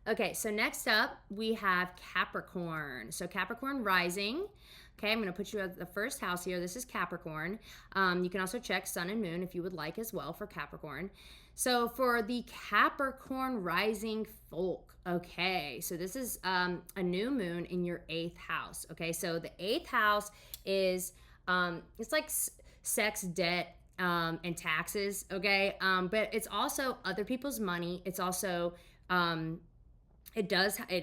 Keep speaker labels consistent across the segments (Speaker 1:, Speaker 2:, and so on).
Speaker 1: Okay, so next up we have Capricorn. So Capricorn rising. Okay, I'm going to put you at the first house here. This is Capricorn. You can also check sun and moon if you would like as well for Capricorn. So for the Capricorn rising folk, okay, so this is a new moon in your 8th house. Okay, so the 8th house is it's like sex, debt, and taxes. Okay, but it's also other people's money. It's also it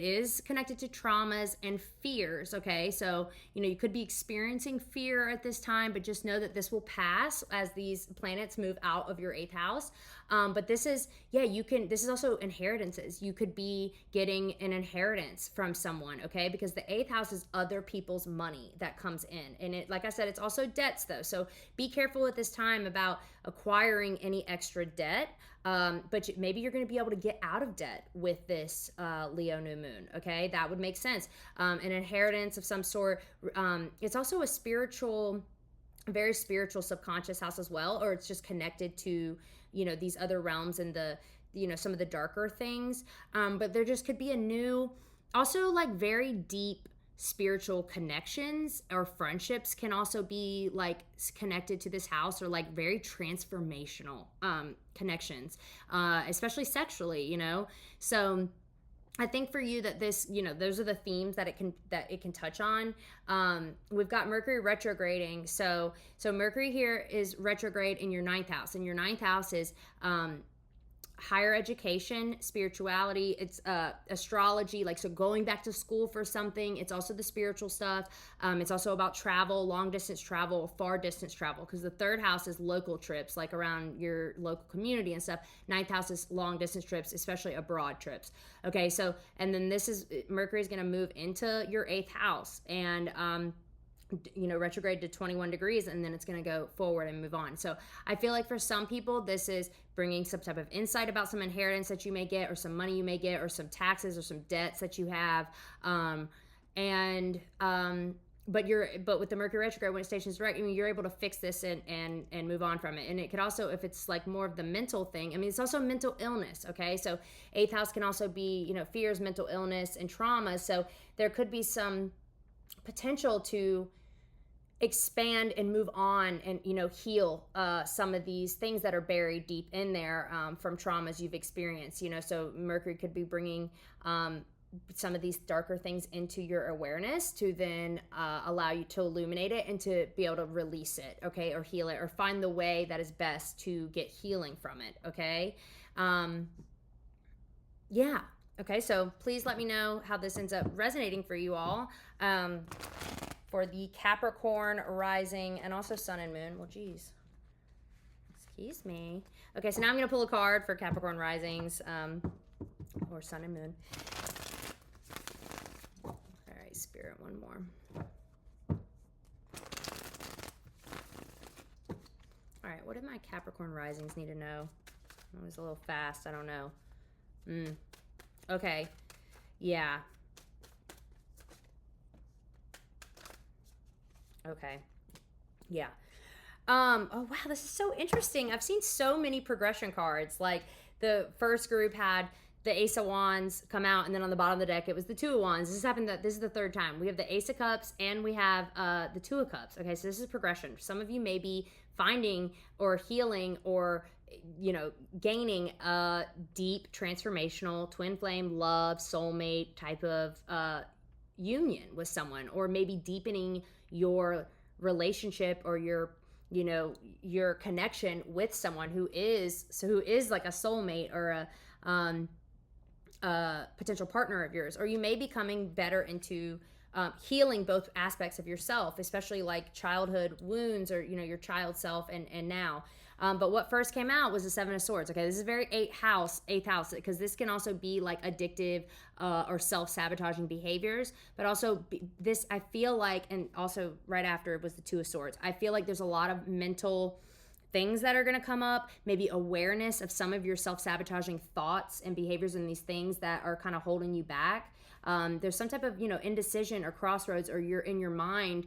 Speaker 1: is connected to traumas and fears. Okay, so you could be experiencing fear at this time, but just know that this will pass as these planets move out of your 8th house. But this is this is also inheritances. You could be getting an inheritance from someone. Okay, because the 8th house is other people's money that comes in, and it, like I said, it's also debts though, so be careful at this time about acquiring any extra debt. But maybe you're going to be able to get out of debt with this Leo new moon. Okay, that would make sense. An inheritance of some sort. It's also a very spiritual subconscious house as well, or it's just connected to these other realms and the some of the darker things. But there just could be a new, also like very deep spiritual connections or friendships can also be like connected to this house, or like very transformational connections, especially sexually. So I think for you that this, those are the themes that it can touch on. We've got Mercury retrograding. So Mercury here is retrograde in your 9th house, and your 9th house is higher education, spirituality. It's astrology, like, so going back to school for something. It's also the spiritual stuff. It's also about travel, long distance travel, far distance travel, because the 3rd house is local trips, like around your local community and stuff. 9th house is long distance trips, especially abroad trips. Okay, so and then Mercury is going to move into your 8th house, and retrograde to 21 degrees, and then it's going to go forward and move on. So I feel like for some people, this is bringing some type of insight about some inheritance that you may get, or some money you may get, or some taxes, or some debts that you have. But with the Mercury retrograde, when it stations direct, you're able to fix this and move on from it. And it could also, if it's like more of the mental thing, it's also mental illness. Okay, so 8th house can also be fears, mental illness, and trauma. So there could be some potential to expand and move on and heal some of these things that are buried deep in there from traumas you've experienced. So Mercury could be bringing some of these darker things into your awareness to then allow you to illuminate it and to be able to release it, okay, or heal it, or find the way that is best to get healing from it. Okay, okay, so please let me know how this ends up resonating for you all. For the Capricorn rising and also sun and moon. Well, geez. Excuse me. Okay, so now I'm going to pull a card for Capricorn risings or sun and moon. All right, Spirit, one more. All right, what did my Capricorn risings need to know? It was a little fast. I don't know. Okay. Yeah. Okay. Yeah. Oh wow, this is so interesting. I've seen so many progression cards. Like the first group had the Ace of Wands come out, and then on the bottom of the deck it was the Two of Wands. This is the 3rd time. We have the Ace of Cups and we have the Two of Cups. Okay, so this is progression. Some of you may be finding or healing or gaining a deep transformational twin flame love soulmate type of union with someone, or maybe deepening your relationship or your connection with someone who is like a soulmate or a potential partner of yours. Or you may be coming better into healing both aspects of yourself, especially like childhood wounds, or your child self and now. But what first came out was the 7 of Swords. Okay, this is very 8th house, because this can also be like addictive or self-sabotaging behaviors. But also this, I feel like, and also right after it was the 2 of Swords. I feel like there's a lot of mental things that are going to come up, maybe awareness of some of your self-sabotaging thoughts and behaviors and these things that are kind of holding you back. There's some type of, indecision or crossroads, or you're in your mind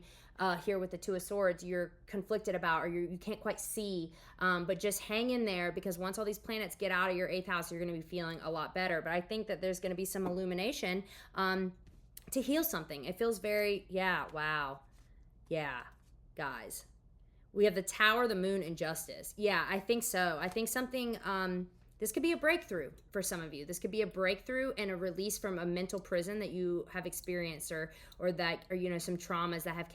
Speaker 1: here with the Two of Swords, you're conflicted about, or you can't quite see, but just hang in there, because once all these planets get out of your 8th house, you're going to be feeling a lot better. But I think that there's going to be some illumination to heal something. It feels very, wow. Yeah, guys. We have the Tower, the Moon, and Justice. Yeah, I think so. I think something, this could be a breakthrough for some of you. This could be a breakthrough and a release from a mental prison that you have experienced, or some traumas that have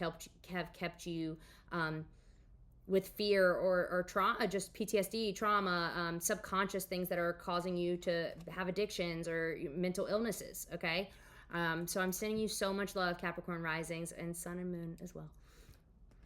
Speaker 1: kept you with fear or trauma, just PTSD, trauma, subconscious things that are causing you to have addictions or mental illnesses, okay? So I'm sending you so much love, Capricorn risings and Sun and Moon as well.